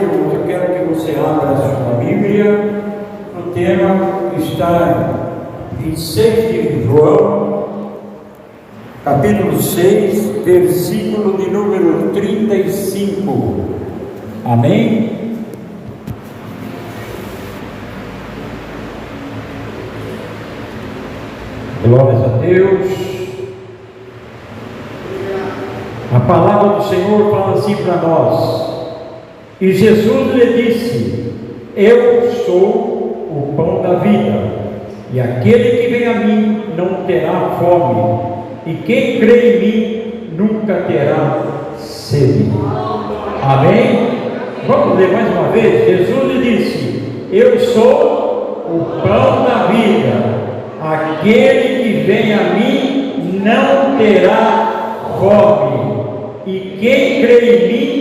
noite eu quero que você abra a sua Bíblia. O tema está em 6 de João, capítulo 6, versículo de número 35. Amém? Glórias a Deus. A palavra do Senhor fala assim para nós: e Jesus lhe disse: eu sou o pão da vida, e aquele que vem a mim não terá fome, e quem crê em mim nunca terá sede. Amém? Vamos ler mais uma vez. Jesus lhe disse: eu sou o pão da vida, aquele que vem a mim não terá fome, e quem crê em mim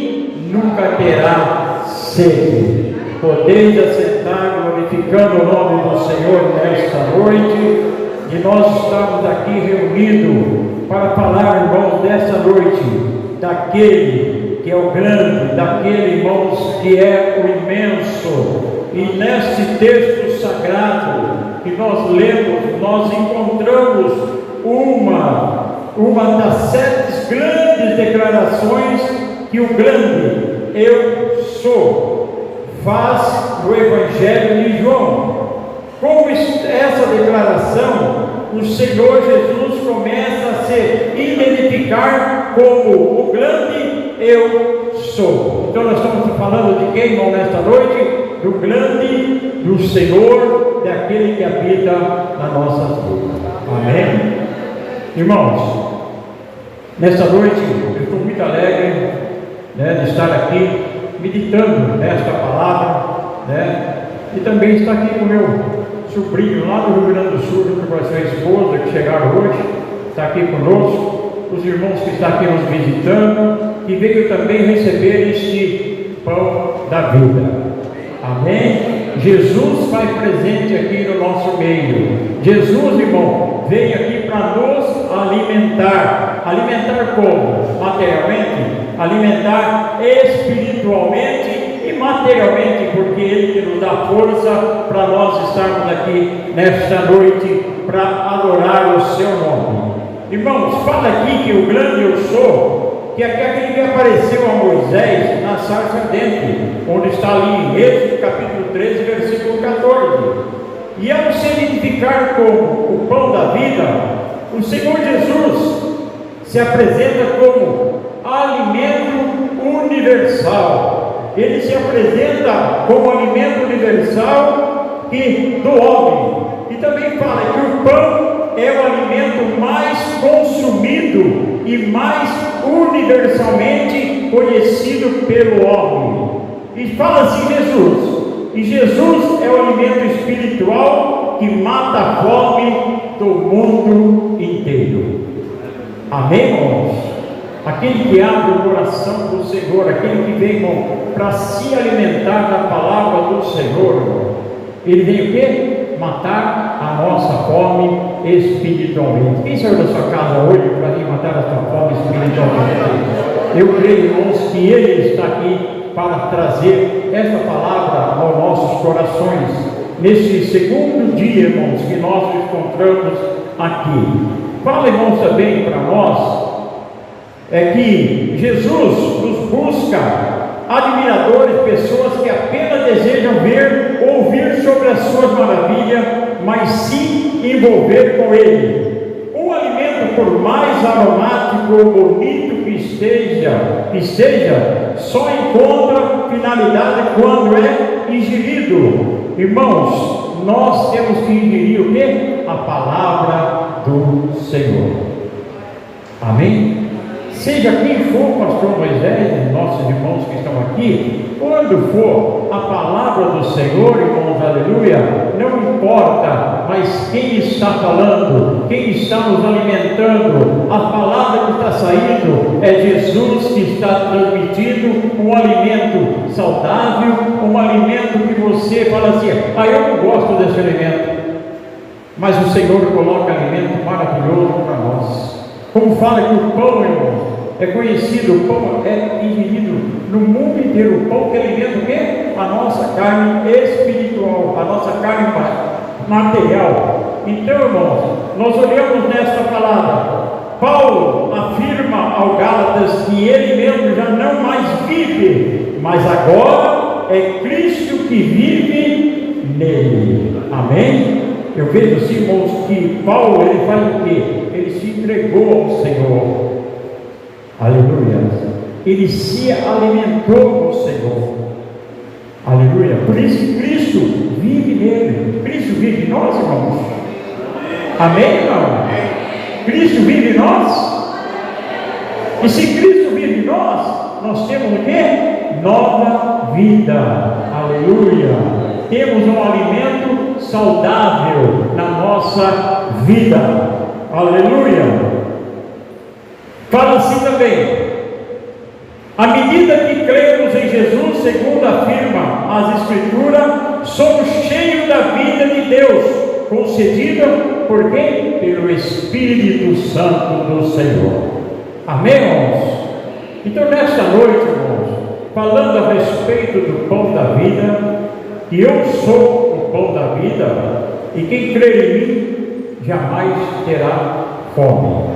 nunca terá sede. Podeis assentar, glorificando o nome do Senhor nesta noite, e nós estamos aqui reunidos para falar, irmãos, desta noite, daquele que é o grande, daquele, irmãos, que é o imenso. E neste texto sagrado que nós lemos, nós encontramos uma das 7 grandes declarações que o grande eu sou faz no Evangelho de João. Com essa declaração, o Senhor Jesus começa a se identificar como o grande eu sou. Então nós estamos falando de quem, irmão, nesta noite? Do grande, do Senhor, daquele que habita na nossa vida. Amém? Irmãos, nesta noite eu estou muito alegre, de estar aqui meditando nesta palavra, e também estar aqui com meu sobrinho lá do Rio Grande do Sul, junto com a sua esposa, que chegaram hoje, está aqui conosco, os irmãos que estão aqui nos visitando, e veio também receber este pão da vida. Amém? Jesus faz presente aqui no nosso meio. Jesus, irmão, veio aqui para nos alimentar. Alimentar como? Materialmente? Alimentar espiritualmente e materialmente, porque Ele que nos dá força para nós estarmos aqui nesta noite para adorar o Seu nome. Irmãos, fala aqui que o grande eu sou, que é aquele que apareceu a Moisés na sarça ardente, onde está ali em Êxodo capítulo 13, versículo 14. E ao se identificar como o pão da vida, o Senhor Jesus se apresenta como alimento universal. Ele se apresenta como alimento universal do homem. E também fala que o pão é o alimento mais consumido e mais universalmente conhecido pelo homem. E fala assim Jesus, e Jesus é o alimento espiritual que mata a fome do mundo inteiro. Amém, irmãos? Aquele que abre o coração do Senhor, aquele que vem, irmão, para se alimentar da palavra do Senhor, irmão, ele vem o quê? Matar a nossa fome espiritualmente. Quem saiu da sua casa hoje para vir matar a sua fome espiritualmente? Eu creio, irmãos, que Ele está aqui para trazer esta palavra aos nossos corações, nesse segundo dia, irmãos, que nós nos encontramos aqui. Fala, irmãos, também para nós, que Jesus nos busca admiradores, pessoas que apenas desejam ver, ouvir sobre as suas maravilhas, mas se envolver com Ele. Um alimento, por mais aromático ou bonito que esteja, só encontra finalidade quando é ingerido. Irmãos, nós temos que ingerir o quê? A palavra do Senhor. Amém? Seja quem for, pastor Moisés, nossos irmãos que estão aqui, quando for a palavra do Senhor, irmãos, aleluia, não importa, mas quem está falando, quem está nos alimentando, a palavra que está saindo, é Jesus que está transmitindo um alimento saudável, um alimento que você fala assim, eu não gosto desse alimento, mas o Senhor coloca alimento maravilhoso para nós. Como fala que o pão, irmão, é conhecido, o pão é ingerido no mundo inteiro. ter o pão que alimenta o quê? A nossa carne espiritual, a nossa carne material. Então, irmãos, nós olhamos nesta palavra. Paulo afirma ao Gálatas que ele mesmo já não mais vive, mas agora é Cristo que vive nele. Amém? Eu vejo assim, irmãos, que Paulo, ele faz o quê? Ele se entregou ao Senhor. Aleluia. Ele se alimentou do Senhor. Aleluia. Por isso que Cristo vive nele. Cristo vive em nós, irmãos. Amém, irmão? Cristo vive em nós. E se Cristo vive em nós, nós temos o quê? Nova vida. Aleluia. Temos um alimento saudável na nossa vida. Aleluia. Fala assim também: à medida que cremos em Jesus, segundo afirma as Escrituras, somos cheios da vida de Deus, concedida por quem? Pelo Espírito Santo do Senhor. Amém, irmãos? Então, nesta noite, irmãos, falando a respeito do pão da vida, que eu sou o pão da vida, e quem crer em mim jamais terá fome.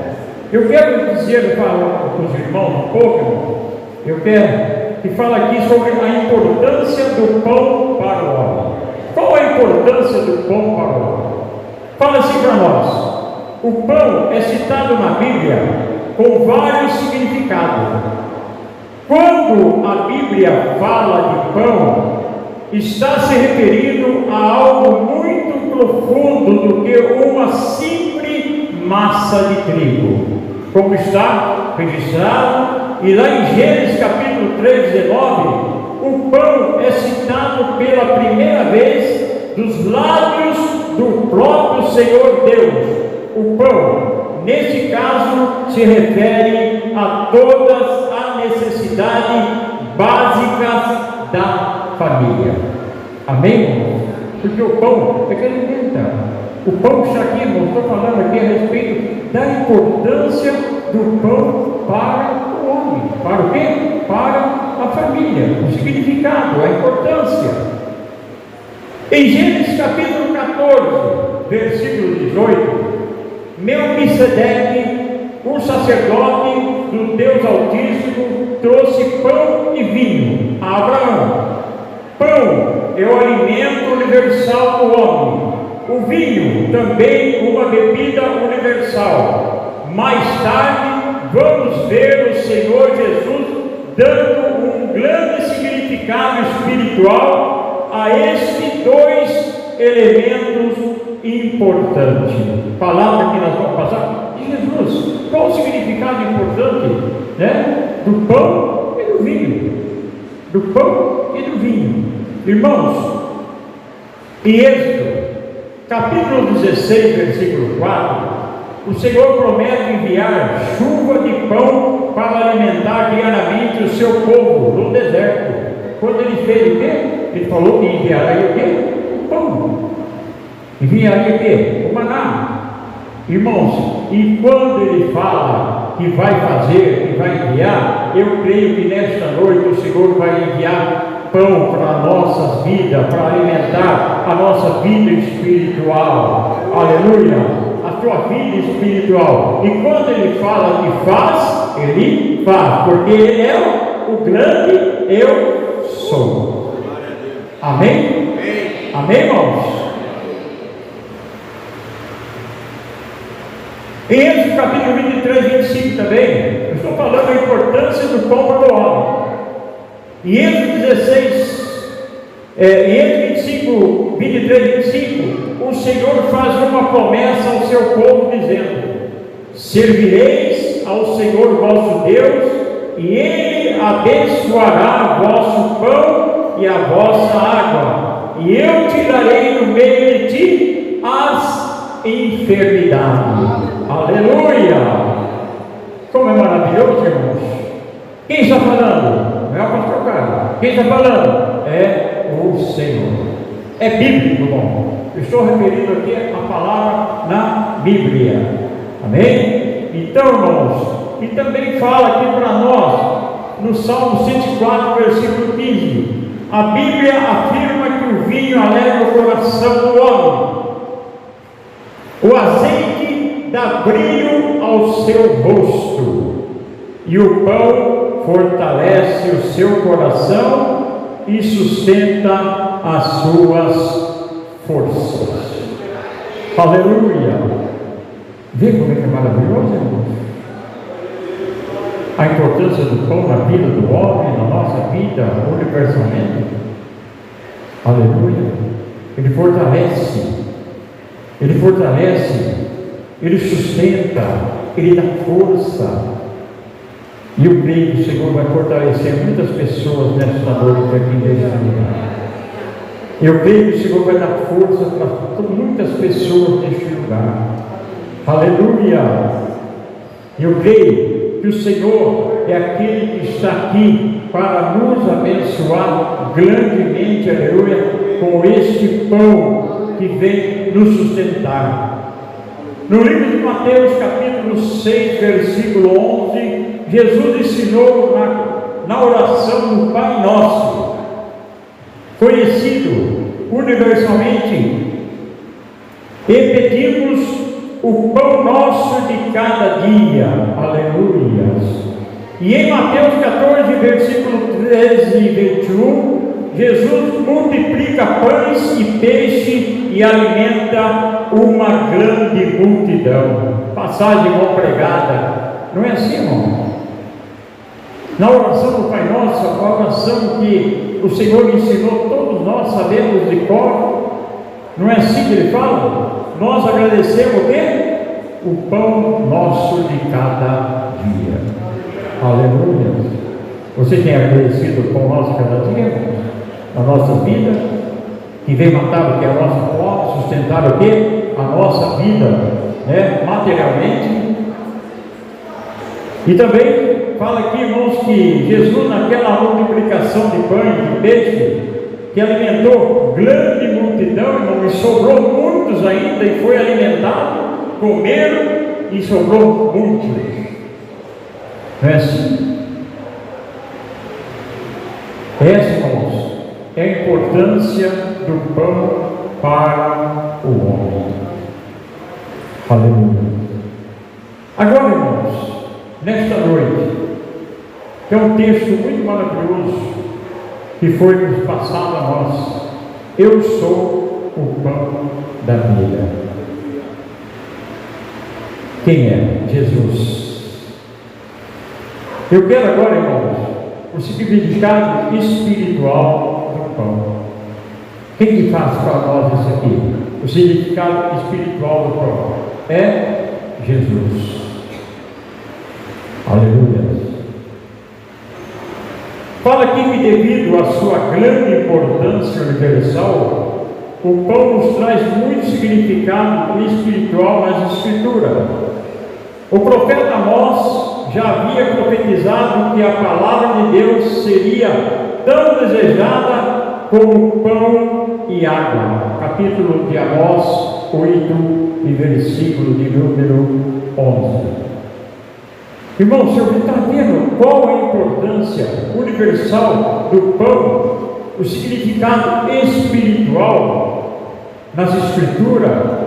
Eu quero dizer para os irmãos um pouco, eu quero que fale aqui sobre a importância do pão para o homem. Qual a importância do pão para o homem? Fala assim para nós: o pão é citado na Bíblia com vários significados. Quando a Bíblia fala de pão, está se referindo a algo muito profundo do que uma simples massa de trigo, como está registrado. E lá em Gênesis capítulo 3, 19, o pão é citado pela primeira vez dos lábios do próprio Senhor Deus. O pão, neste caso, se refere a todas as necessidades básicas da família. Amém? Porque o pão é que alimenta. O pão que está aqui, irmão, estou falando aqui a respeito da importância do pão para o homem. Para o quê? Para a família. O significado, a importância. Em Gênesis capítulo 14, versículo 18, Melquisedeque, um sacerdote do Deus Altíssimo, trouxe pão e vinho a Abraão. Pão é o alimento universal do homem. O vinho também uma bebida universal. Mais tarde vamos ver o Senhor Jesus dando um grande significado espiritual a estes dois elementos importantes. Palavra que nós vamos passar de Jesus. Qual o significado importante, né? Do pão e do vinho. Do pão e do vinho. Irmãos, em Êxodo capítulo 16, versículo 4, o Senhor promete enviar chuva de pão para alimentar diariamente o seu povo no deserto. Quando ele fez o quê? Ele falou que enviaria o quê? O pão. Enviaria o quê? O maná. Irmãos, e quando ele fala que vai fazer, que vai enviar, eu creio que nesta noite o Senhor vai enviar pão para as nossas vidas, para alimentar a nossa vida espiritual. Aleluia! A tua vida espiritual. E quando ele fala que faz, ele faz, porque ele é o grande eu sou. Amém? Amém, irmãos? Em Êxodo capítulo 23, 25 também, eu estou falando da importância do pão para o homem. Em Êxodo 16, em Êxodo 25, 23, 25, o Senhor faz uma promessa ao seu povo, dizendo: servireis ao Senhor vosso Deus, e Ele abençoará vosso pão e a vossa água, e eu tirarei no meio de ti as enfermidades. Aleluia! Como é maravilhoso, irmãos! Quem está falando? Não é o pastor Carlos. Quem está falando? É o Senhor. É bíblico, irmão. Eu estou referindo aqui a palavra na Bíblia. Amém? Então, irmãos, e também fala aqui para nós, no Salmo 104, versículo A Bíblia afirma que o vinho alegra o coração do homem. O azeite dá brilho ao seu rosto, e o pão fortalece o seu coração e sustenta as suas forças. Aleluia! Vê como é que é maravilhoso, irmãos? A importância do pão na vida do homem, na nossa vida, universalmente. Aleluia! Ele fortalece, ele sustenta, ele dá força. E eu creio que o Senhor vai fortalecer muitas pessoas nesta noite aqui neste lugar. Eu creio que o Senhor vai dar força para muitas pessoas neste lugar. Aleluia! Eu creio que o Senhor é aquele que está aqui para nos abençoar grandemente, aleluia, com este pão que vem nos sustentar. No livro de Mateus, capítulo 6, versículo 11, Jesus ensinou na oração do Pai Nosso, conhecido universalmente, e pedimos o pão nosso de cada dia. Aleluia. E em Mateus 14, versículo 13 e 21, Jesus multiplica pães e peixe e alimenta uma grande multidão. Passagem mal pregada, não é assim, irmão? Na oração do Pai Nosso, a oração que o Senhor ensinou, todos nós sabemos de cor, não é assim que ele fala? Nós agradecemos o quê? O pão nosso de cada dia. Aleluia. Você tem agradecido o pão nosso de cada dia? Na nossa vida, que vem matar o que é a nossa fome, sustentar o que? A nossa vida, né? Materialmente. E também fala aqui, irmãos, que Jesus, naquela multiplicação de pão e de peixe, que alimentou grande multidão, irmão, e sobrou muitos ainda, e foi alimentado, comeram e sobrou muitos. Não é assim? Essa, irmãos, é a importância do pão para o homem. Aleluia. Agora, irmãos, nesta noite, que é um texto muito maravilhoso, que foi nos passado a nós. Eu sou o pão da vida. Quem é? Jesus. Eu quero agora, irmãos, o significado espiritual do pão. Quem que faz para nós isso aqui? O significado espiritual do pão é Jesus. Aleluia. Fala aqui que devido à sua grande importância universal, o pão nos traz muito significado espiritual nas Escrituras. O profeta Amós já havia profetizado que a palavra de Deus seria tão desejada como pão e água. Capítulo de Amós 8 e versículo de número 11. Irmão, o senhor está vendo qual a importância universal do pão, o significado espiritual nas Escrituras,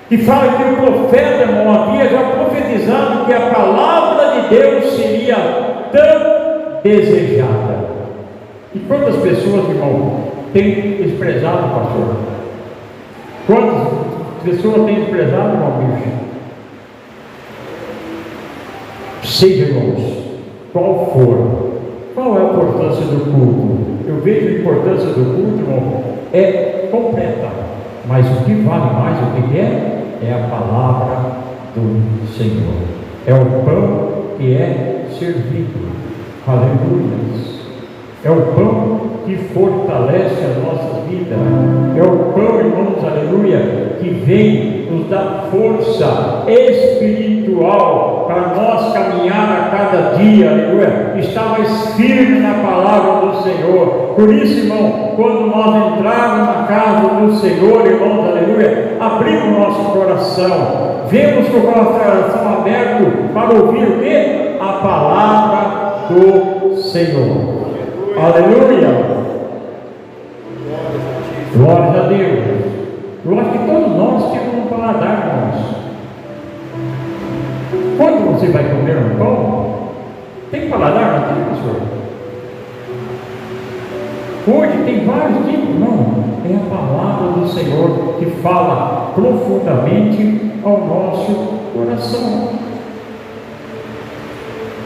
que fala que o profeta, irmão, havia já profetizado que a palavra de Deus seria tão desejada. E quantas pessoas, irmão, têm desprezado o pastor? Quantas pessoas têm desprezado, irmão, bicho? Seja, irmãos, qual é a importância do culto? Eu vejo a importância do culto, irmão, é completa, mas o que vale mais, o que é a palavra do Senhor, é o pão que é servido. Aleluia. É o pão que fortalece a nossa vida, é o pão, irmãos, aleluia, que vem nos dar força espiritual para nós caminhar a cada dia, aleluia, estar mais firme na palavra do Senhor. Por isso, irmão, quando nós entrarmos na casa do Senhor, irmãos, aleluia, abrimos nosso coração, vemos com o coração aberto para ouvir o quê? A palavra do Senhor. Aleluia. Glória a Deus. Eu acho que todos nós temos um paladar, irmãos. Quando você vai comer um pão, tem paladar, não tem, pastor? Hoje tem vários tipos, não. É a palavra do Senhor que fala profundamente ao nosso coração.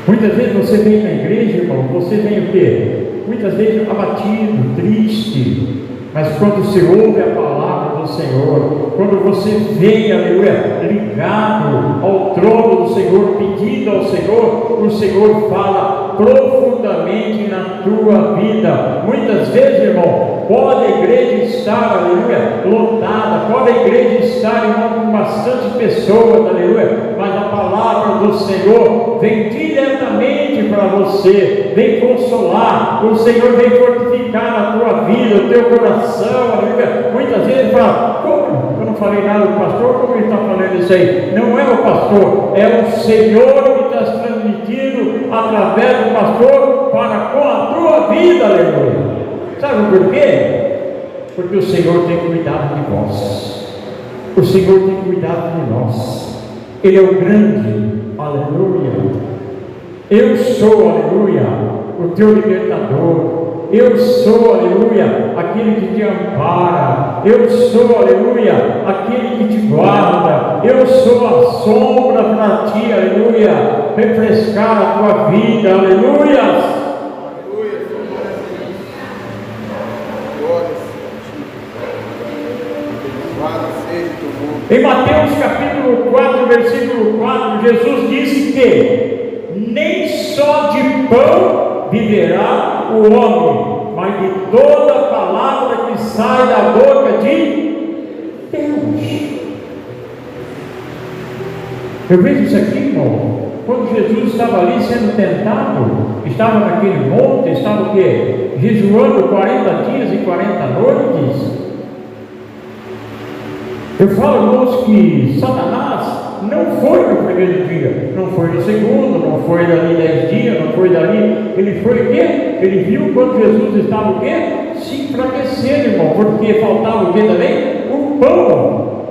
Muitas vezes você vem na igreja, irmão, você vem o quê? Muitas vezes abatido, triste, mas quando você ouve a palavra do Senhor, quando você vem, aleluia, ligado ao trono do Senhor, pedindo ao Senhor, o Senhor fala profundamente na tua vida. Muitas vezes, irmão, pode a igreja estar, aleluia, lotada, pode a igreja estar, irmão, com bastante pessoas, aleluia, mas a palavra do Senhor vem diretamente para você, vem consolar, o Senhor vem fortificar na tua vida, o teu coração, aleluia. Muitas vezes fala, como? Eu não falei nada do pastor, como ele está falando isso aí? Não é o pastor, é o Senhor que está transmitindo através do pastor para com a tua vida, aleluia. Sabe por quê? Porque o Senhor tem cuidado de vós, o Senhor tem cuidado de nós, Ele é o grande, aleluia. Eu sou, aleluia, o teu libertador. Eu sou, aleluia, aquele que te ampara. Eu sou, aleluia, aquele que te guarda. Eu sou a sombra para ti, aleluia, refrescar a tua vida, aleluia. Em Mateus capítulo 4, versículo 4, Jesus disse que nem só de pão viverá o homem, mas de toda palavra que sai da boca de Deus. Eu vejo isso aqui, irmão. Quando Jesus estava ali sendo tentado, estava naquele monte, estava o quê? Jejuando 40 dias e 40 noites. Eu falo, irmãos, que Satanás não foi no primeiro dia, não foi no segundo, não foi dali 10 dias, não foi dali. Ele foi o quê? Ele viu quando Jesus estava o quê? Se enfraquecendo, irmão, porque faltava o quê também? O pão.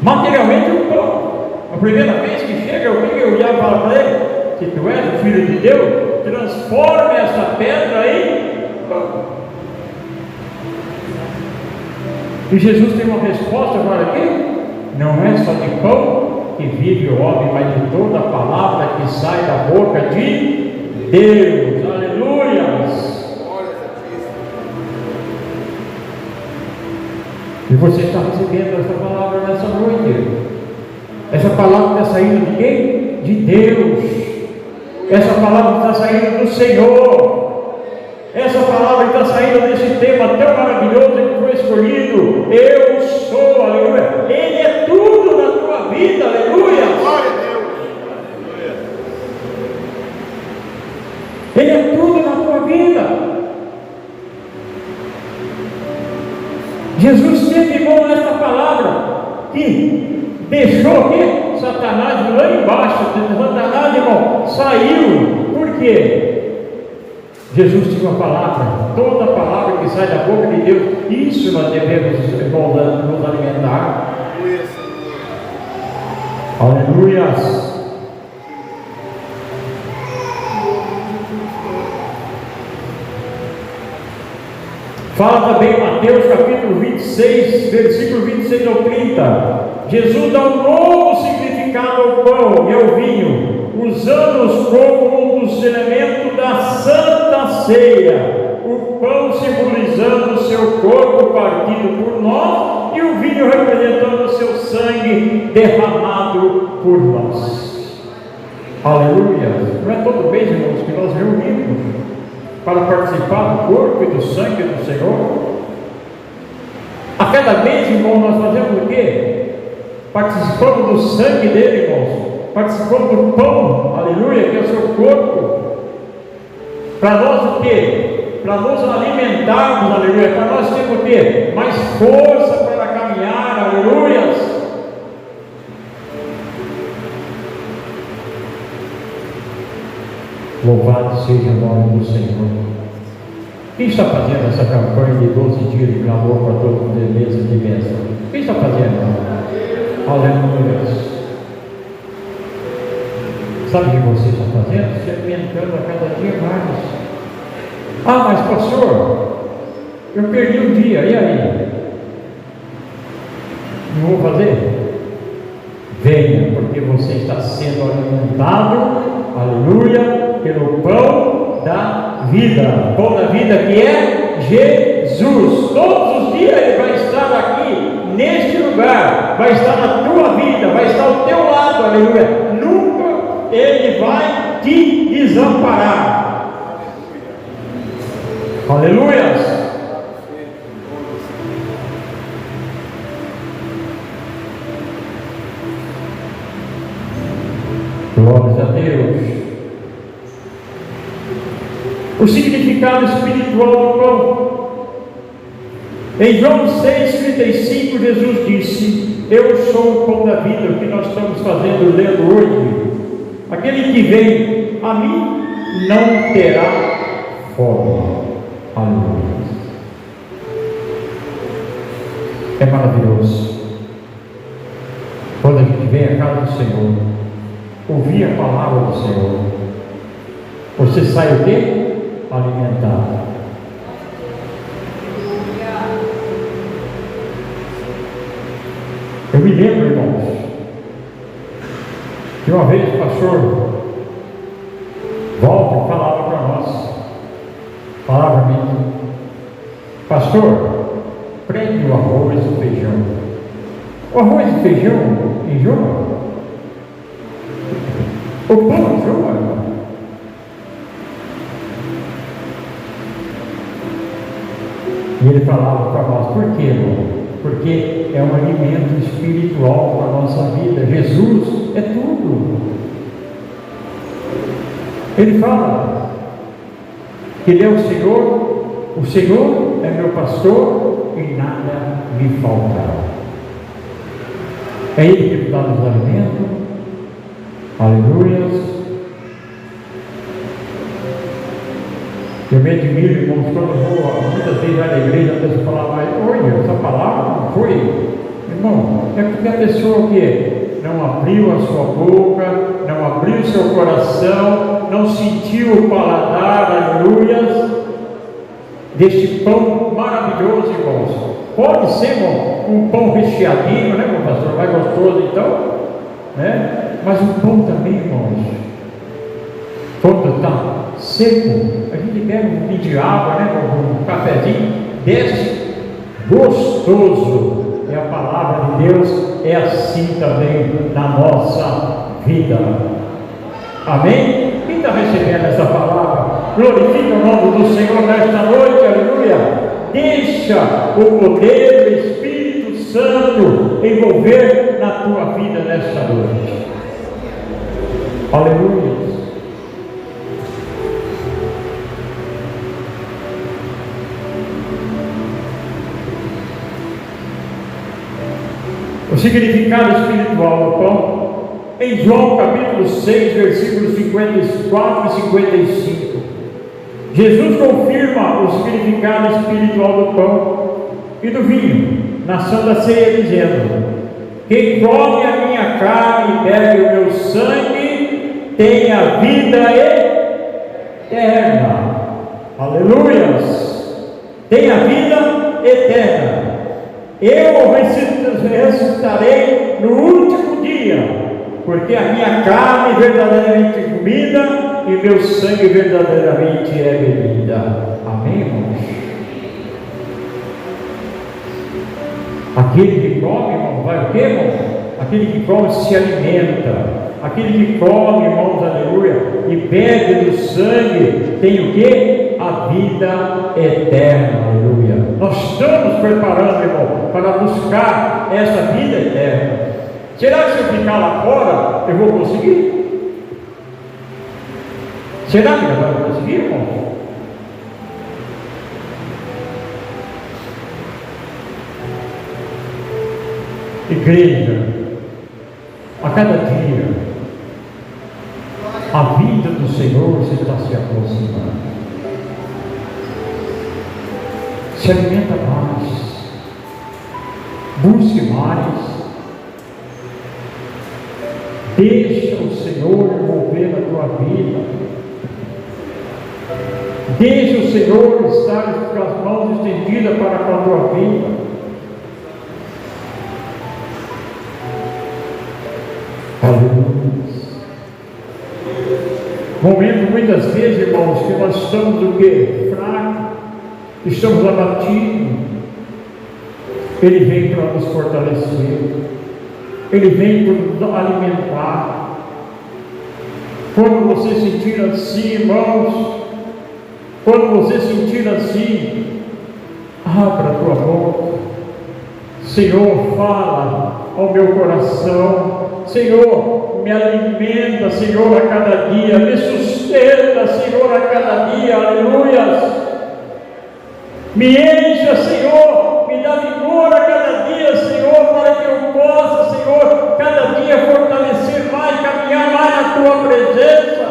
Materialmente o pão. A primeira vez que chega, o que eu ia falar para ele? Se tu és o Filho de Deus, transforme essa pedra em pão. E Jesus tem uma resposta para quê? Não é só de pão que vive o homem, mas de toda a palavra que sai da boca de Deus. Aleluia! E você está recebendo essa palavra nessa noite. Essa palavra está saindo de quem? De Deus. Essa palavra está saindo do Senhor. Essa palavra está saindo desse tema tão maravilhoso que foi escolhido. Eu sou, aleluia. Ele é tudo na tua vida, aleluia. Glória a Deus. Ele é tudo na tua vida. Jesus teve mão nessa palavra que deixou o quê? Satanás lá embaixo. Satanás, irmão, saiu. Por quê? Jesus tinha uma palavra, toda palavra que sai da boca de Deus, isso nós devemos nos alimentar. Aleluia. Fala também Mateus capítulo 26, versículo 26 ao 30. Jesus dá um novo significado ao pão e ao vinho, usando-os como um dos elementos da Santa Ceia, o pão simbolizando o seu corpo partido por nós e o vinho representando o seu sangue derramado por nós. Aleluia! Não é todo mês, irmãos, que nós reunimos para participar do corpo e do sangue do Senhor? A cada mês, irmão, nós fazemos o quê? Participamos do sangue dele, irmãos. Participamos do pão, aleluia, que é o seu corpo. Para nós o quê? Para nos alimentarmos, aleluia. Para nós termos o quê? Mais força para caminhar, aleluia. Louvado seja o nome do Senhor. Quem está fazendo essa campanha de 12 dias de clamor para todo mundo de mesa de bênção? Quem está fazendo? Aleluia. Sabe o que você está fazendo? Se alimentando a cada dia mais. Ah, mas pastor, eu perdi um dia, e aí? Não vou fazer? Venha, porque você está sendo alimentado, aleluia, pelo pão da vida. Pão da vida que é Jesus. Todos os dias Ele vai estar aqui, neste lugar, vai estar na tua vida, vai estar ao teu lado, aleluia. Nunca Ele vai te desamparar. Aleluia. Glórias a Deus. O significado espiritual do pão. Em João 6,35, Jesus disse: eu sou o pão da vida, o que nós estamos fazendo, lendo hoje. Aquele que vem a mim não terá fome. Aleluia. É maravilhoso quando a gente vem à casa do Senhor, ouvir a palavra do Senhor, você sai o quê? Alimentado. Eu me lembro, irmãos, que uma vez o pastor Walter falava para nós, falava para mim: pastor, prende o arroz e o feijão. O arroz e o feijão enjoa. O pão enjoa, irmão. E ele falava para nós: por quê, irmão? Porque é um alimento espiritual para a nossa vida. Jesus é tudo. Ele fala que Ele é o Senhor é meu pastor e nada me faltará. É Ele que dá nos alimentos. Aleluia. Eu me admiro, irmãos, quando eu vou muitas vezes na igreja, a pessoa fala: mas olha, essa palavra não foi. Irmão, é porque a pessoa que não abriu a sua boca, não abriu o seu coração, não sentiu o paladar, aleluia, deste pão maravilhoso, irmãos. Pode ser, irmão, um pão recheadinho, né, meu pastor? Mais gostoso, então, né? Mas o pão também, irmãos, quando está seco, a gente bebe um pouquinho de água, né, um cafezinho, desce gostoso. E a palavra de Deus é assim também na nossa vida. Amém? Quem está recebendo essa palavra? Glorifica o nome do Senhor nesta noite, aleluia. Deixa o poder do Espírito Santo envolver na tua vida nesta noite. Aleluia. O significado espiritual do pão, em João capítulo 6, versículos 54 e 55, Jesus confirma o significado espiritual do pão e do vinho na Santa Ceia, dizendo: quem come a minha carne e bebe o meu sangue tem a vida eterna. Aleluias! Tem a vida eterna. Eu ressuscitarei no último dia, porque a minha carne verdadeiramente é comida e meu sangue verdadeiramente é bebida. Amém, irmãos? Aquele que come, irmão, vai o quê, irmão? Aquele que come se alimenta. Aquele que come, irmãos, aleluia, e bebe do sangue, tem o quê? A vida eterna, aleluia. Nós estamos preparando, irmão, para buscar essa vida eterna. Será que se eu ficar lá fora, eu vou conseguir? Será que eu vou conseguir, irmão? Igreja, a cada dia, a vida do Senhor está se aproximando. Se alimenta mais. Busque mais. Deixa o Senhor envolver a tua vida. Deixa o Senhor estar com as mãos estendidas para com a tua vida. Aleluia. Momento muitas vezes, irmãos, que nós estamos o quê? Fracos, estamos abatidos. Ele vem para nos fortalecer. Ele vem para nos alimentar. Quando você sentir assim, irmãos, quando você sentir assim, abra a tua boca. Senhor, fala ao meu coração. Senhor, me alimenta, Senhor, a cada dia. Me sustenta, Senhor, a cada dia. Aleluias. Me encha, Senhor. Me dá vigor a cada dia, Senhor, para que eu possa, Senhor, cada dia fortalecer mais, caminhar mais na tua presença.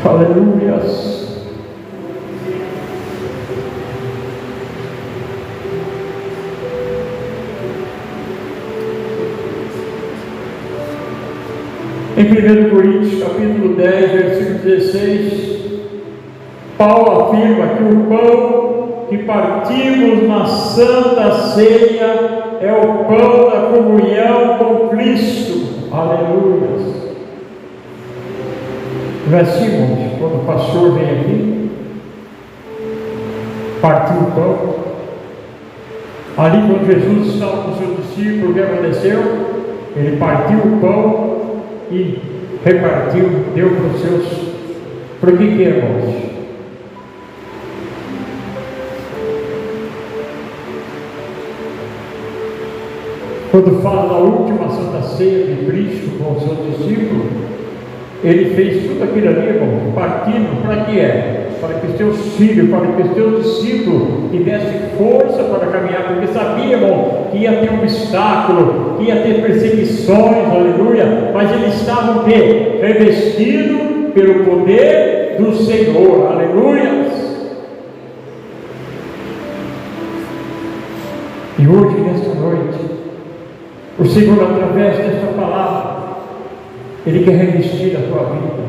Aleluias. Em 1 Coríntios, capítulo 10, versículo 16, Paulo afirma que o pão que partimos na Santa Ceia é o pão da comunhão com Cristo. Aleluia. Versículos, quando o pastor vem aqui, partiu o pão. Ali, quando Jesus estava com os seus discípulos, o que aconteceu? Ele partiu o pão e repartiu, deu para os seus. Por que, irmãos? Quando fala da última Santa Ceia de Cristo com os seus discípulos, ele fez tudo aquilo ali, irmão, partindo para que é? Para que os teus filhos, para que os teus discípulos tivessem força para caminhar, porque sabia, irmão, que ia ter um obstáculo, que ia ter perseguições, aleluia, mas eles estavam bem, revestidos pelo poder do Senhor, aleluia. E hoje, nesta noite, o Senhor, através desta palavra, Ele quer revestir a tua vida,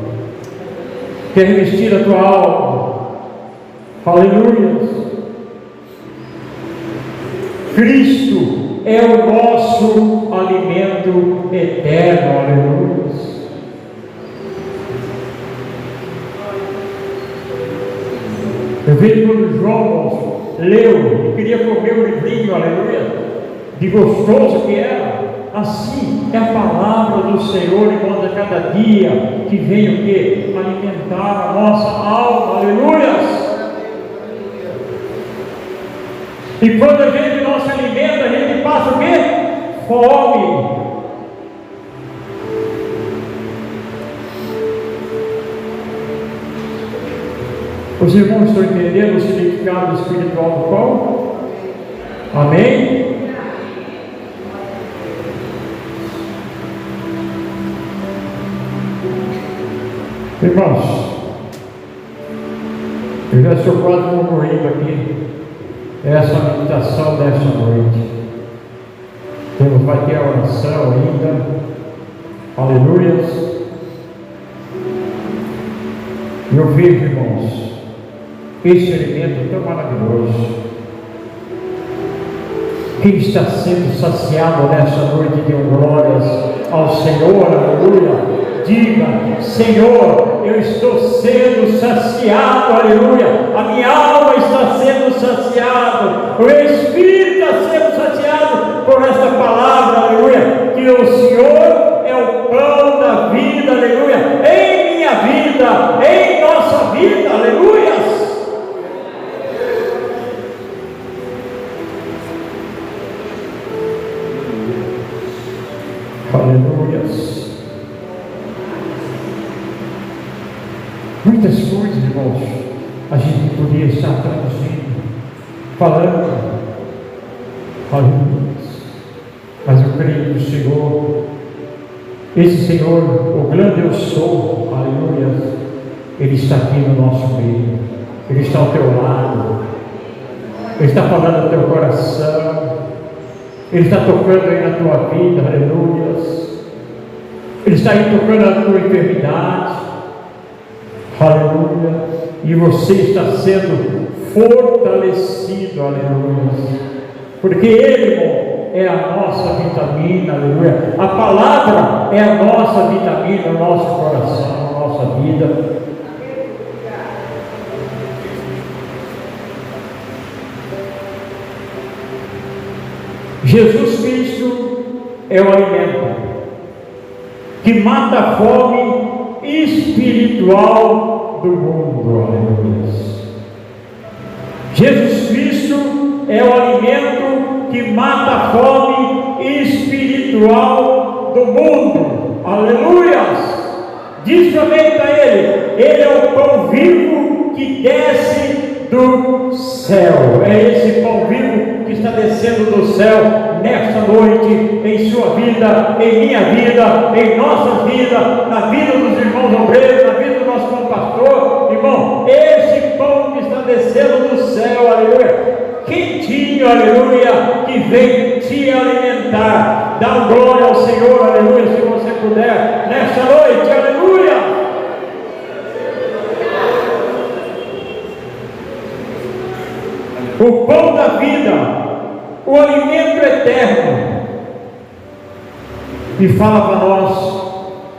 quer revestir a tua alma, aleluia. Cristo é o nosso alimento eterno, aleluia. Eu vejo quando João leu e queria comer o livrinho, aleluia, de gostoso que era. Assim é a palavra do Senhor, irmãos, a cada dia que vem o quê? Alimentar a nossa alma, aleluias. E quando a gente não se alimenta, a gente passa o quê? Fome. Os irmãos estão entendendo o significado espiritual do pão? Amém? Irmãos, eu já estou quase concluindo aqui essa meditação desta noite. Vai ter a oração ainda, aleluias. E eu vejo, irmãos, esse alimento tão maravilhoso. Quem está sendo saciado nesta noite, dê glórias ao Senhor, aleluia. Diga, Senhor, eu estou sendo saciado, aleluia. A minha alma está sendo saciada, o meu espírito está sendo saciado por esta palavra, aleluia. Que o Senhor é o pão da vida, aleluia. Em minha vida, em nossa vida, aleluia. Aleluia. Muitas coisas, irmãos, a gente podia estar traduzindo, falando, aleluia, Mas eu creio que o Senhor, esse Senhor, o grande eu sou, aleluia, Ele está aqui no nosso meio, Ele está ao teu lado, Ele está falando no teu coração, Ele está tocando aí na tua vida, aleluia. Ele está aí tocando na tua enfermidade, aleluia. E você está sendo fortalecido, aleluia. Porque Ele, irmão, é a nossa vitamina, aleluia. A palavra é a nossa vitamina, o nosso coração, a nossa vida. Jesus Cristo é o alimento que mata a fome espiritual do mundo, aleluia. Jesus Cristo é o alimento que mata a fome espiritual do mundo, aleluia. Diz também para Ele é o pão vivo que desce do céu. É esse pão vivo que está descendo do céu nesta noite, em sua vida, em minha vida, em nossa vida, na vida dos irmãos obreiros, na vida do nosso bom pastor. Irmão, esse pão que está descendo do céu, aleluia, quentinho, aleluia, que vem te alimentar. Dá glória ao Senhor, aleluia, se você puder, nesta noite, aleluia. O pão da vida, o alimento eterno, e fala para nós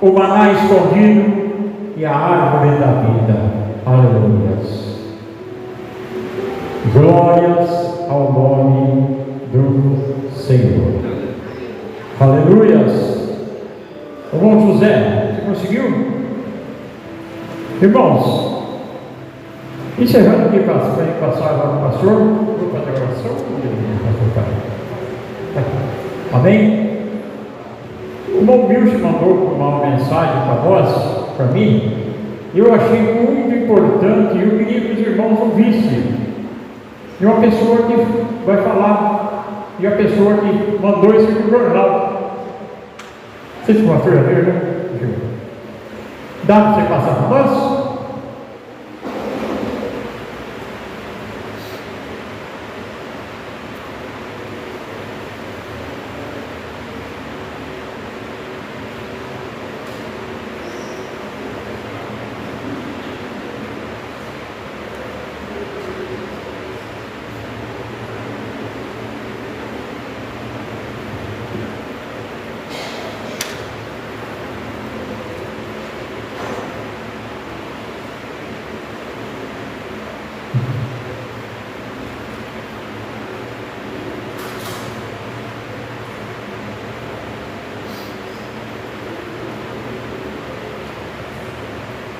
o maná escondido e a árvore da vida, aleluia. Glórias ao nome do Senhor, aleluia. Irmão José, você conseguiu? Irmãos, encerrando aqui para passar agora para o pastor, vou fazer a oração. Amém? O irmão Milton mandou uma mensagem para nós, para mim, e eu achei muito importante, e eu queria que os irmãos ouvissem. E uma pessoa que vai falar, e a pessoa que mandou isso no jornal. Vocês vão ver, né? Dá para você passar para nós?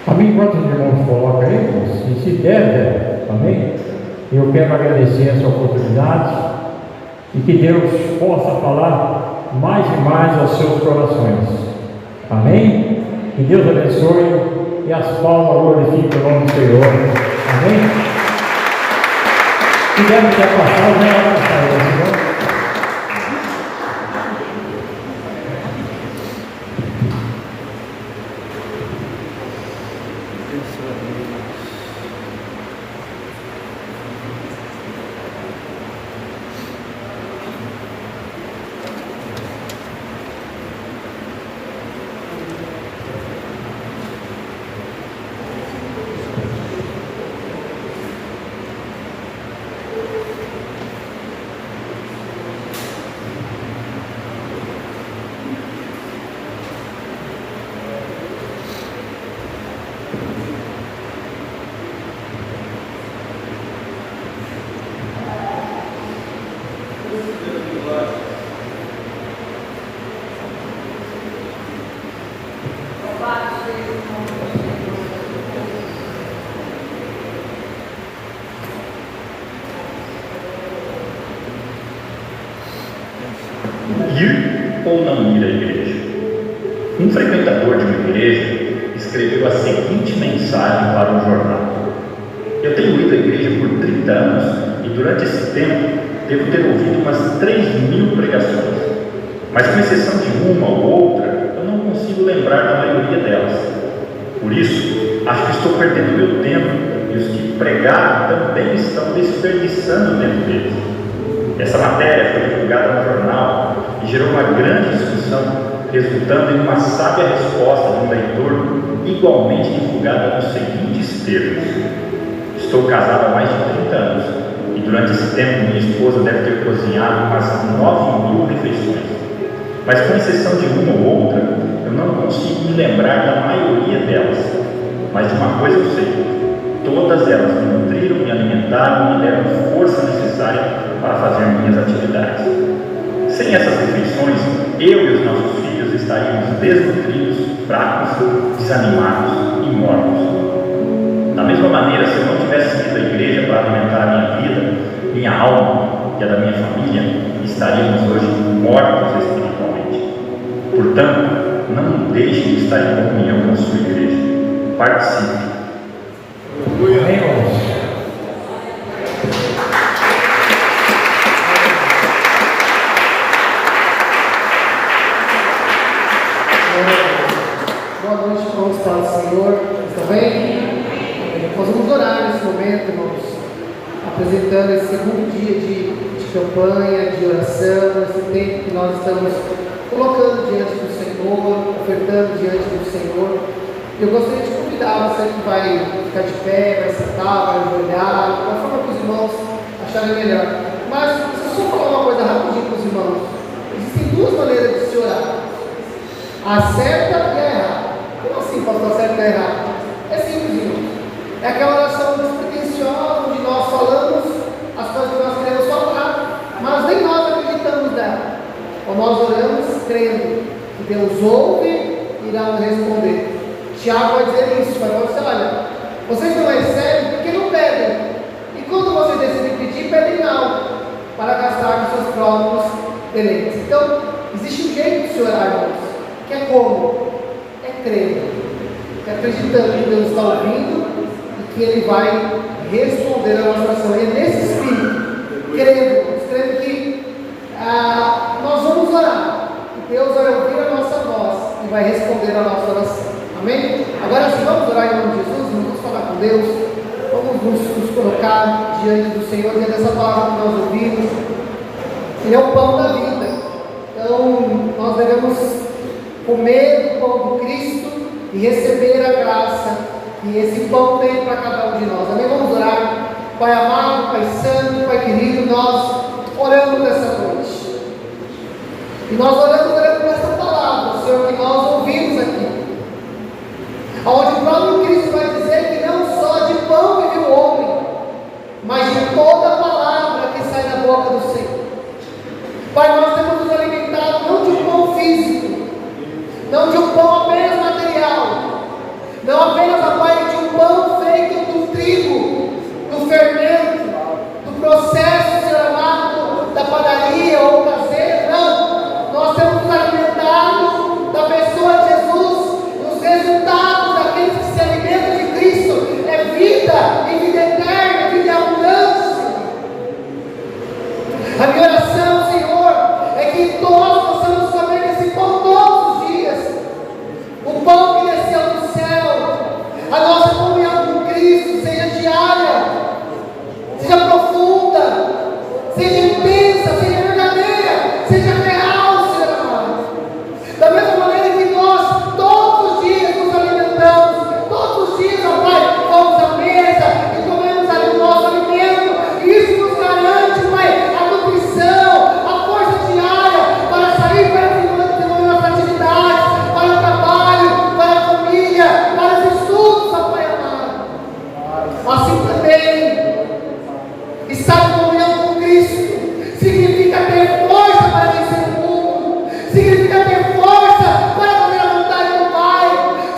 Amém? Enquanto os irmãos colocam aí, irmãos, e se der, amém? Eu quero agradecer essa oportunidade e que Deus possa falar mais e mais aos seus corações. Amém? Que Deus abençoe e as palmas glorifiquem o nome do Senhor. Amém? Se der para passar, já vai passar, senhor. Ir ou não ir à igreja? Um frequentador de uma igreja escreveu a seguinte mensagem para um jornal: eu tenho ido à igreja por 30 anos e durante esse tempo devo ter ouvido umas 3.000 pregações. mas com exceção de uma ou outra, eu não consigo lembrar da maioria delas. Por isso, acho que estou perdendo meu tempo e os que pregaram também estão desperdiçando o tempo deles. Essa matéria foi divulgada no jornal e gerou uma grande discussão, resultando em uma sábia resposta de um leitor igualmente divulgada nos seguintes termos: estou casado há mais de 30 anos e durante esse tempo minha esposa deve ter cozinhado umas 9.000 refeições. Mas com exceção de uma ou outra, eu não consigo me lembrar da maioria delas. Mas de uma coisa eu sei: todas elas me nutriram, me alimentaram e me deram a força necessária para fazer minhas atividades. Sem essas refeições, eu e os nossos filhos estaríamos desnutridos, fracos, desanimados e mortos. Da mesma maneira, se eu não tivesse ido à igreja para alimentar a minha vida, minha alma e a da minha família, estaríamos hoje mortos espiritualmente. Portanto, não deixe de estar em comunhão com a sua igreja. Participe. Boa noite, irmãos, para o Senhor. Está bem? Nós vamos orar nesse momento, irmãos, apresentando esse segundo dia de campanha, de oração, esse tempo que nós estamos colocando diante do Senhor, ofertando diante do Senhor. Eu gostaria de convidar você que vai ficar de pé, vai sentar, vai ajoelhar, da forma que os irmãos acharem melhor. Mas, se eu só falar uma coisa rapidinho para os irmãos, existem duas maneiras de se orar: a certa e a errada. Como assim, pastor, a certa e a errada? É simples, irmão. É aquela oração despretensiosa, onde nós falamos as coisas que nós queremos falar, mas nem nós acreditamos nela. Ou nós oramos crendo que Deus ouve e irá nos responder. Tiago vai dizer isso, vai dizer: olha, vocês não recebem porque não pedem, e quando vocês decidem pedir, pedem mal, para gastar com seus próprios deleites. Então, existe um jeito de se orar, irmãos, que é como? É crendo, é acreditando que Deus está ouvindo e que Ele vai responder a nossa oração. E é nesse espírito, crendo que nós vamos orar, que Deus vai ouvir a nossa voz e vai responder a nossa oração. Amém? Agora sim, vamos orar em nome de Jesus, vamos falar com Deus, vamos nos colocar diante do Senhor, diante dessa palavra que nós ouvimos. Ele é o pão da vida, então nós devemos comer o pão do Cristo e receber a graça que esse pão tem para cada um de nós. Amém? Vamos orar. Pai amado, Pai santo, Pai querido, nós oramos nessa noite, e nós oramos por essa palavra, Senhor, que nós ouvimos aqui, onde o próprio Cristo vai dizer que não só de pão vive o homem, mas de toda a palavra que sai da boca do Senhor. Pai, nós temos nos alimentado não de um pão físico, não de um pão apenas material, não apenas, Pai, de um pão feito do trigo, do fermento, do processo, Senhor amado, da padaria ou caseiro. Não, nós temos nos alimentado da pessoa de Jesus, os resultados daqueles que se alimentam de Cristo é vida, e vida eterna, vida em abundância. A minha oração, Senhor, é que todos possamos comer esse pão todos os dias, o pão que desceu do céu. A nossa comunhão com Cristo seja diária, seja profunda, seja intensa, seja verdadeira, seja real, Senhor amado. Da mesma maneira que nós todos os dias nos alimentamos, todos os dias, ó Pai, vamos à mesa e comemos ali o nosso alimento, e isso nos garante, Pai, a nutrição, a força diária para sair para desenvolver nossas atividades, para o trabalho, para a família, para os estudos, ó Pai amado. Assim também, estar em comunhão com Cristo significa ter força para vencer o mundo, significa ter força para fazer a vontade do Pai,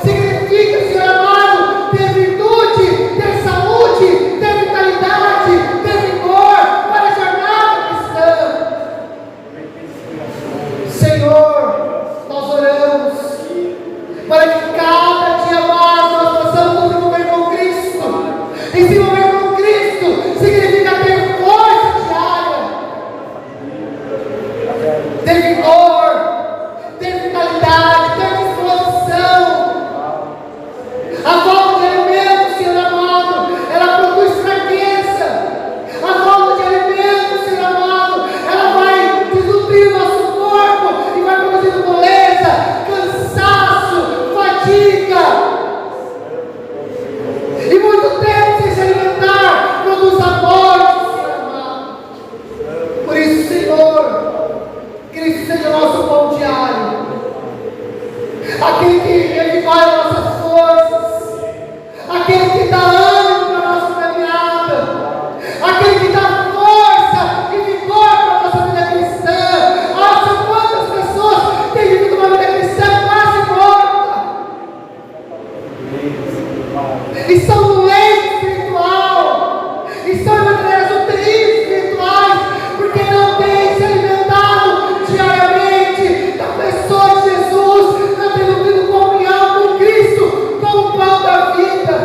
significa, Senhor amado, ter virtude, ter saúde, ter vitalidade, ter vigor para a jornada cristã. Senhor, nós oramos para que cada dia mais nós possamos nos envolver com Cristo. E se envolver com Cristo significa ter força diária, ter vigor, o nosso pão diário, aquele que revigora nossas forças, aquele que dá ânimo para a nossa caminhada, aquele que dá força e vigor para a nossa vida cristã. Olha quantas pessoas têm vivido uma vida cristã quase morta, estão no leito espiritual, estão em matérias UTIs espirituais, porque não têm se alimentado diariamente da pessoa de Jesus, não têm tido comunhão com Cristo, com o pão da vida.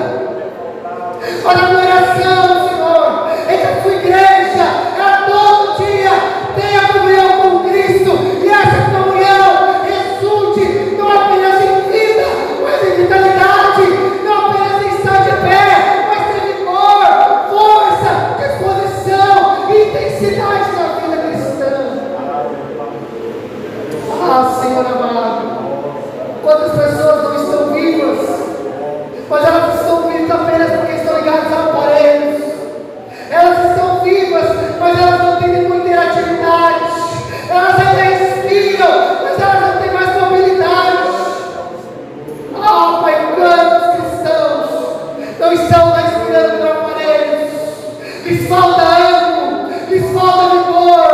Olha a minha oração, Senhor, é que a tua igreja, ela todo dia tenha comunhão com Cristo, e essa comunhão resulte não apenas em vida, mas em vitalidade, não apenas em estar de pé, mas em vigor, força, disposição e intensidade na vida cristã. Ah, Senhor amado, quantas pessoas não estão vivas, mas elas estão vivas apenas porque estão ligadas a aparelhos. Elas estão vivas, mas elas não têm nenhuma interatividade. Elas ainda respiram, mas elas não têm mais mobilidade. Ah, Pai, quantos cristãos não estão mais respirando por aparelhos? Lhes falta ânimo, lhes falta vigor,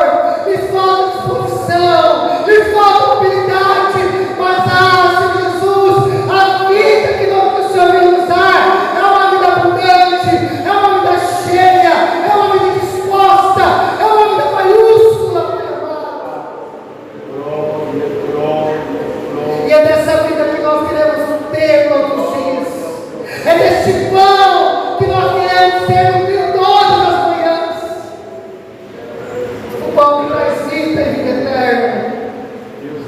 lhes falta disposição, lhes falta mobilidade. Mas, Senhor Jesus, a vida que o Senhor veio nos dar é uma vida abundante, é uma vida cheia, é uma vida disposta, é uma vida maiúscula, Pai amado. E é dessa vida que nós queremos ter todos os dias. É deste pão que nós queremos ter nutrir todas as manhãs. O pão que traz vida e vida eterna.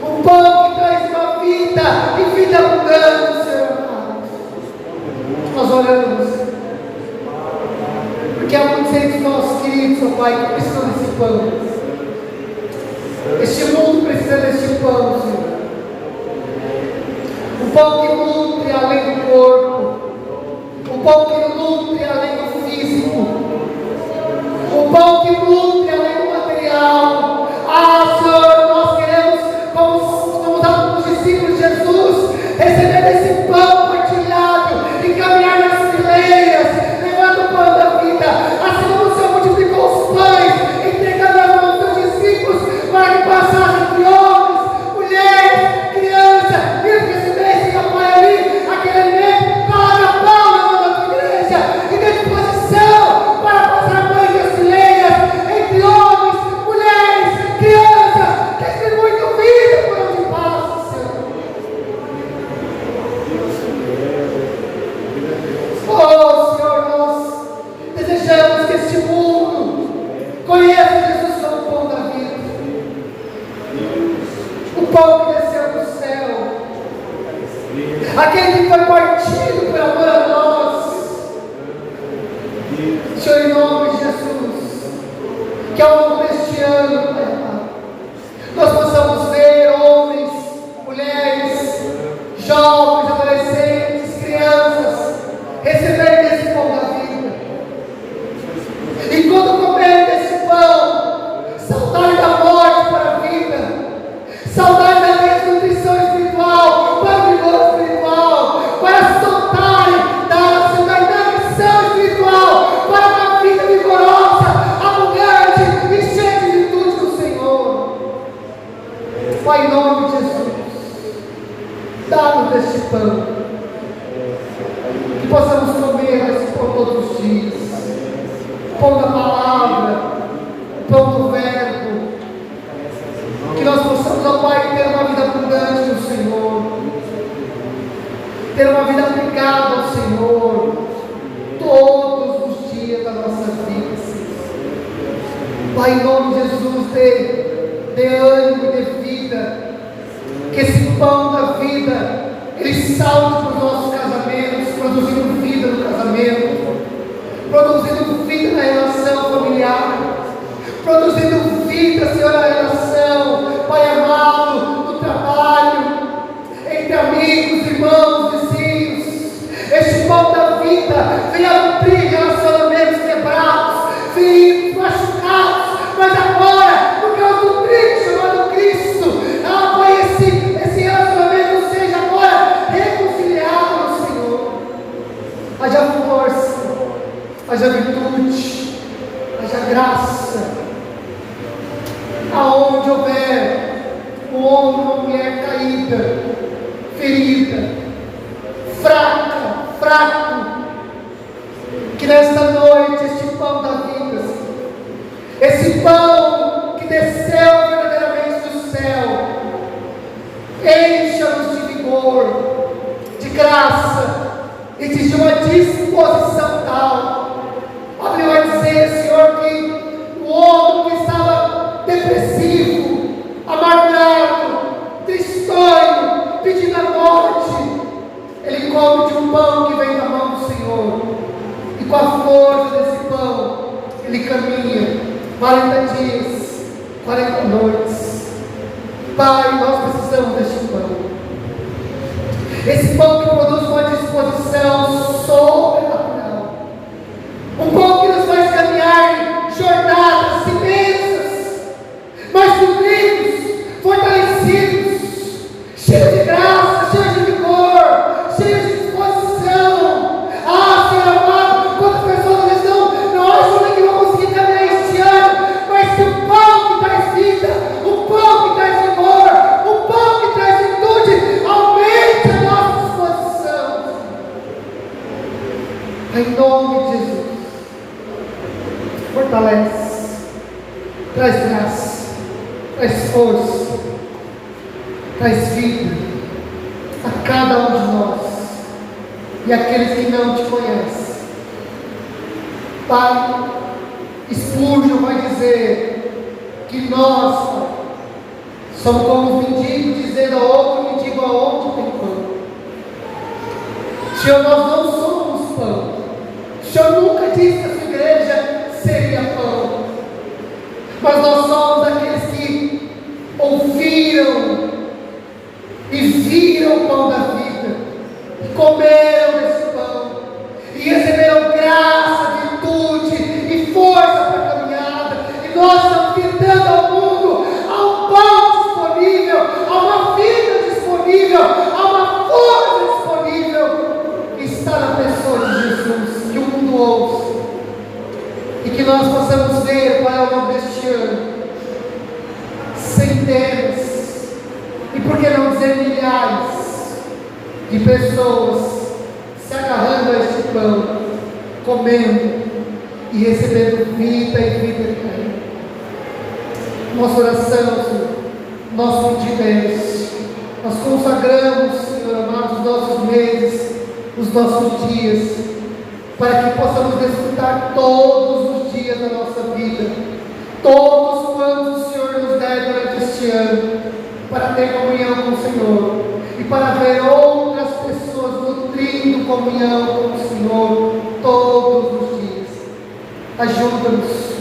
O pão que traz uma vida e vida abundante, Senhor amado. Nós oramos, porque há muitos entre nós, queridos, ó Pai, que precisam desse pão. Este mundo precisa deste pão, Senhor. O pão que nutre além do corpo, o pão que nutre além do físico, o pão que nutre além do material. Ah, Senhor, nós queremos, como os discípulos de Jesus, receber desse pão partilhado e caminhar nas fileiras, levando o pão da vida, assim como o Senhor multiplicou os pães, entregando as mãos dos seus discípulos, para que passassem entre homens, mulheres, crianças, e eles recebessem, ó Pai, ali, aquele alimento, palavra a Paulo, na tua igreja, e dê disposição para passar pães das fileiras, entre homens, mulheres, crianças, que distribuem tua vida por onde passa, Senhor. Oh, Senhor, nós desejamos que este mundo conheça Jesus como o pão da vida, o pão que desceu do céu, aquele que foi partido por amor a nós. Senhor, em nome de Jesus, que ao longo deste ano, Pai amado, nós possamos ver homens, mulheres, jovens, adolescentes, crianças receberem desse pão da vida, e quando comerem desse pão, saudarem da morte para a vida, saudarem da desnutrição espiritual para o vigor espiritual, para soltarem da inanição espiritual para uma vida vigorosa, abundante e cheia de virtude do Senhor. Pai, em nome de Jesus, dá-nos deste pão, que possamos comer esse pão todos os dias, pão da palavra, pão do verbo, que nós possamos, ó Pai, ter uma vida abundante no Senhor, ter uma vida aplicada ao Senhor, todos os dias da nossa vida, Senhor. Pai, em nome de Jesus, dê ânimo e dê vida, que esse pão da vida, ele salte para os nossos casamentos, produzindo vida no casamento, produzindo vida na relação familiar, produzindo vida, Senhor, na relação, Pai amado, no trabalho, entre amigos, irmãos, vizinhos. Este pão da vida vem a nutrir relacionamentos quebrados, feridos, machucados, mas agora, por causa do Cristo chamado Cristo, houver um homem ou uma mulher caída, ferida, fraco, que nesta noite este pão da vida, esse pão que desceu verdadeiramente do céu, encha-nos de vigor, de graça e de uma disposição tal. Abriu a dizer, Senhor, que o homem que estava depressivo, amargurado, tristonho, pedindo a morte, ele come de um pão que vem da mão do Senhor, e com a força desse pão ele caminha 40 dias, 40 noites. Pai, nós precisamos deste pão, esse pão que produz uma disposição sobrenatural, um pão que nos faz caminhar em jornadas imensas, mas nutridos, fortalecidos, cheios de graça, cheios de vigor, cheios de disposição. Ah, Senhor amado, quantas pessoas estão, não acham que vão conseguir caminhar este ano, mas que o pão que traz vida, o pão que traz vigor, o pão que traz virtude, aumente a nossa disposição. Em nome de Jesus, fortalece, traz graça, traz força, traz vida a cada um de nós e aqueles que não te conhecem. Pai, Spurgeon vai dizer que nós, Pai, somos como os mendigos dizendo a outro mendigo aonde tem pão. Senhor, nós não somos pão. O Senhor nunca disse que a sua igreja seria pão, mas nós somos aqueles que ouviram e viram o pão da vida, e comeram desse pão, e receberam graça, virtude e força para a caminhada. E nós estamos gritando ao mundo: há um pão disponível, há uma vida disponível, há uma força disponível, que está na pessoa de Jesus, que o mundo ouça, e que nós possamos ver, Pai, ao longo deste ano, centenas, e por que não dizer milhares de pessoas se agarrando a este pão, comendo e recebendo vida e vida eterna. Nossa oração, Senhor, nosso pedido, nós consagramos, Senhor amado, os nossos meses, os nossos dias, para que possamos desfrutar todos os dias da nossa vida, todos quantos o Senhor nos der durante este ano, para ter comunhão com o Senhor e para ver outras pessoas nutrindo comunhão com o Senhor todos os dias. Ajuda-nos,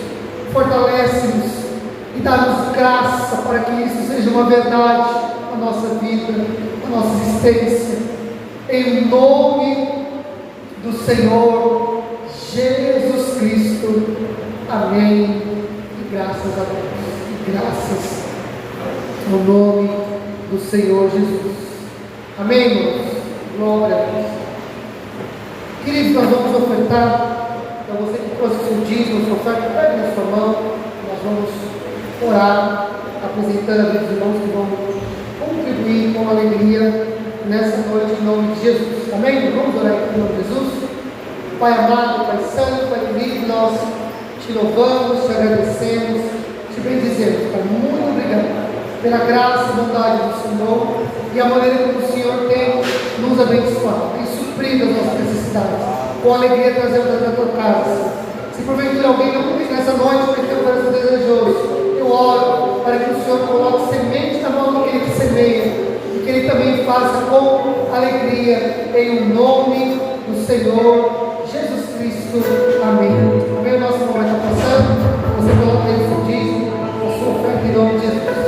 fortalece-nos e dá-nos graça para que isso seja uma verdade na nossa vida, na nossa existência. Em nome do Senhor Jesus Cristo. Amém. E graças a Deus. E graças no nome do Senhor Jesus. Amém, irmãos? Glória a Deus. Queridos, nós vamos ofertar. Para você que trouxe o seu dízimo, sua oferta, pegue na sua mão. Nós vamos orar, apresentando a Deus os irmãos que vão contribuir com alegria nessa noite em nome de Jesus. Amém? Vamos orar em nome de Jesus. Pai amado, Pai santo, Pai querido, nós te louvamos, te agradecemos, te bendizemos. Pai, muito obrigado pela graça e bondade do Senhor e a maneira como o Senhor tem nos abençoado, tem suprido as nossas necessidades. Com alegria trazemos a tua casa. Se porventura alguém não puder nessa noite, porque tem um coração desejoso, eu oro para que o Senhor coloque semente na mão daquele que semeia, e que ele também faça com alegria, em o nome do Senhor Jesus Cristo. Amém. Amém. O nosso irmão vai estar passando. Você coloca aí o seu dízimo, a sua oferta em nome de Jesus.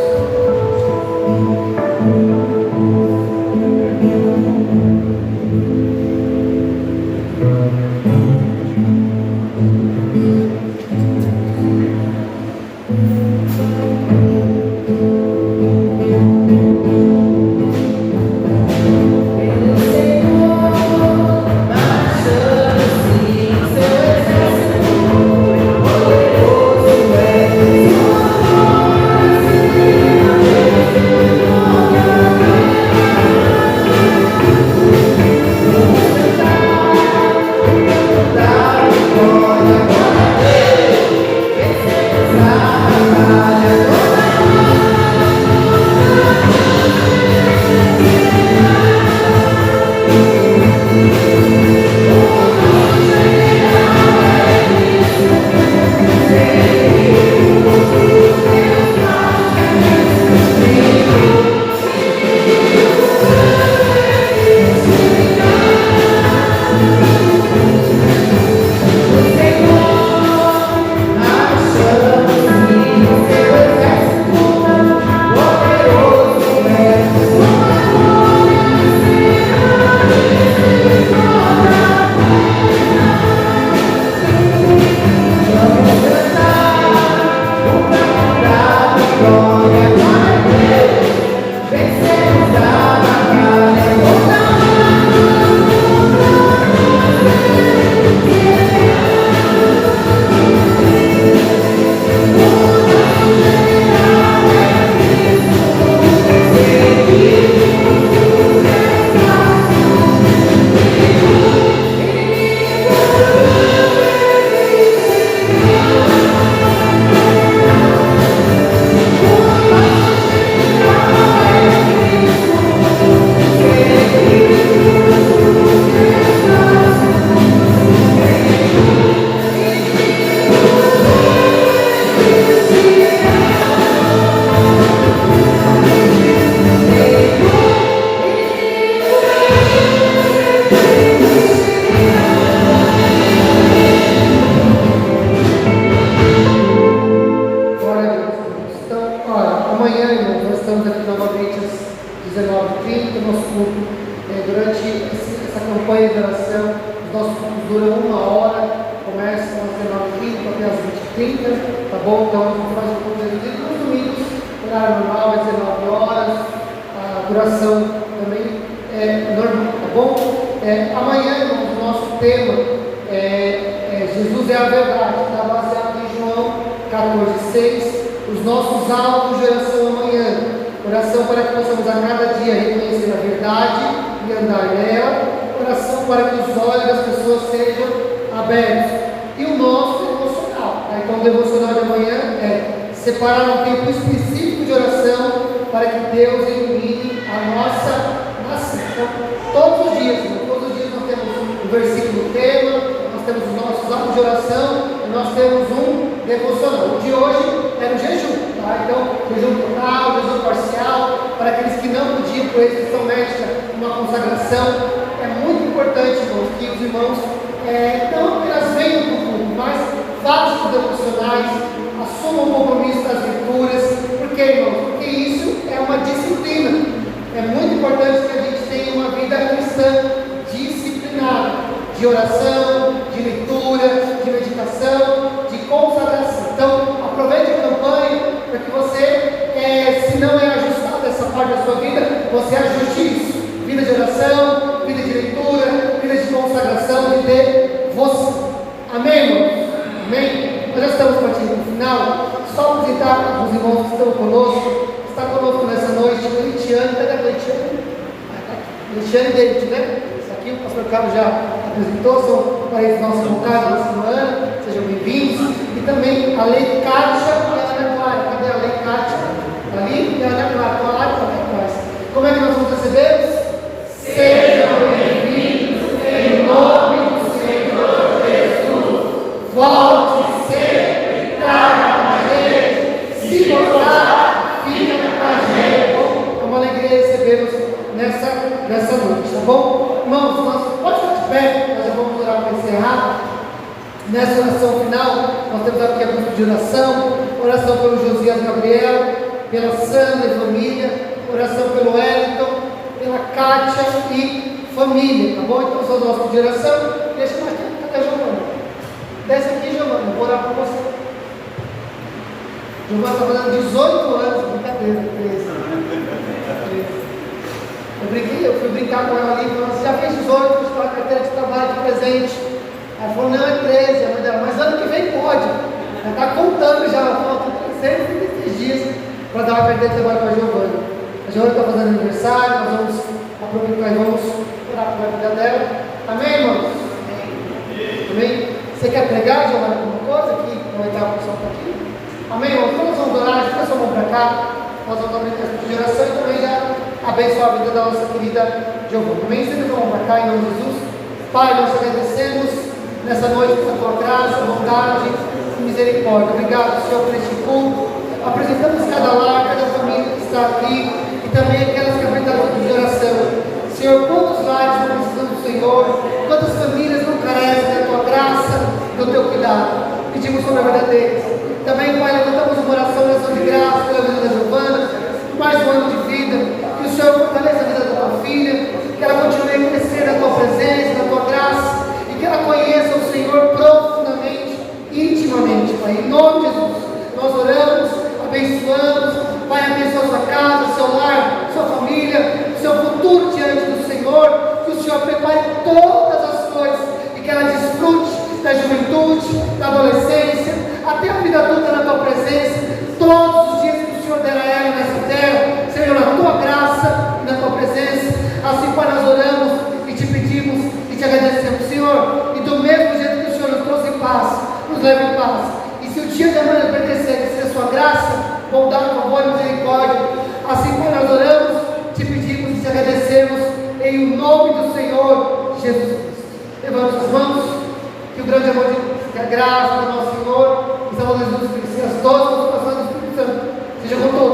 Senhor, baixa-se, irmãos, nós estamos aqui novamente às 19h30, nosso culto, durante essa campanha de oração, os nossos cultos duram 1 hora, começam às 19h30 até às 20h30, tá bom? Então a gente faz o culto nos domingos, horário normal, às 19 horas, a duração também é normal, tá bom? Amanhã, irmãos, o nosso tema Jesus é a verdade, está baseado em João 14:6. Os nossos alvos de oração amanhã, oração para que possamos a cada dia reconhecer a verdade e andar nela, oração para que os olhos das pessoas sejam abertos, e o nosso devocional, tá? Então o devocional de amanhã é separar um tempo específico de oração para que Deus ilumine a nossa nação. Então, todos os dias nós temos um versículo tema, nós temos os nossos atos de oração e nós temos um devocional. O de hoje era o jejum, tá? Então, jejum total, jejum parcial, para aqueles que não podiam por restrição médica, uma consagração. É muito importante, irmãos, que os irmãos não apenas venham do culto, mas façam os devocionais, assumam o compromisso das leituras. Por quê, irmãos? Porque isso é uma disciplina. É muito importante que a gente tenha uma vida cristã disciplinada, de oração, de leitura, de meditação, de consagração. Então, aproveite a campanha para que você, se não é ajustado essa parte da sua vida, você ajuste isso. Vida de oração, vida de leitura, vida de consagração, de devoção. Amém, irmãos? Amém? Nós já estamos partindo para o final. Só visitar os irmãos que estão conosco. Está conosco nessa noite, Cleitiane. Cadê a Cleitiane? Cleitiane David, né? Isso aqui o pastor Carlos já apresentou, são parentes nossos voltados nesse ano. Sejam bem-vindos. E também a Lei Kátia e a Ana Clara. Cadê a Lei Kátia? Ali e a Ana Clara. Estão lá e estão aqui atrás. Como é que nós vamos recebê-los? Sejam bem-vindos em nome do Senhor Jesus. Volte sempre, traga com a gente. Se gostar, fica com a gente. É uma alegria recebê-los nessa noite, tá bom? Irmãos, nós pode ficar de pé, nós já vamos orar para encerrar. Nessa oração final, nós temos aqui a grupo de oração pelo Josias Gabriel, pela Sandra e família, oração pelo Wellington, pela Kátia e família, tá bom? Então, são os nossos de oração. Deixa mais tempo, cadê a Giovana? Desce aqui, Giovana, vou orar por você. Giovana está fazendo 18 anos, brincadeira, 13. Eu fui brincar com ela ali, falando, você já fez 18, vou te dar a carteira de trabalho de presente. Ela falou, não, é 13, a mãe dela, mas ano que vem pode. Ela está contando já, ela falou, 136 dias para dar uma carteira de trabalho para a Giovana. A Giovana está fazendo aniversário, nós vamos aproveitar e vamos orar pela vida dela. Amém, irmãos? Amém? Você quer pregar, Giovana, alguma coisa aqui? Aproveitar a função para aqui? Amém, irmãos? Então nós vamos orar, fica sua mão para cá. Nós vamos abrir essa geração e também já abençoar a vida da nossa querida Giovana. Amém? Sempre vamos para cá, em nome de Jesus. Pai, nós te agradecemos nessa noite pela tua graça, bondade e misericórdia. Obrigado, Senhor, por este culto. Apresentamos cada lar, cada família que está aqui e também aquelas que apresentaram de oração. Senhor, quantos lares não precisam do Senhor, quantas famílias não carecem da tua graça, do teu cuidado. Pedimos sobre a vida deles. Também, Pai, levantamos uma oração de graça pela vida da Giovana, mais um ano de vida. Que o Senhor fortaleça a vida da tua filha, que ela continue a crescer na tua presença, na tua graça, e que ela conheça o Senhor profundamente, intimamente, Pai. Em nome de Jesus, nós oramos, abençoamos. Pai, abençoa sua casa, seu lar, sua família, seu futuro diante do Senhor. Que o Senhor prepare todas as coisas e que ela desfrute da juventude, da adolescência, até a vida adulta na tua presença. Todos os dias que o Senhor der a ela nessa terra, Senhor, na tua graça e na tua presença. Assim, Pai, nós oramos e te pedimos e te agradecemos, Senhor. E do mesmo jeito que o Senhor nos trouxe em paz, nos leve em paz. E se o dia de amanhã pertencer, que seja sua graça, bondade, favor e misericórdia. Assim, Pai, nós oramos, te pedimos e te agradecemos em o nome do Senhor Jesus Cristo. Levante as mãos, que o grande amor de Deus, que a graça do nosso Senhor, que Salvador Jesus Cristo, e as doces do Espírito Santo, seja com todos.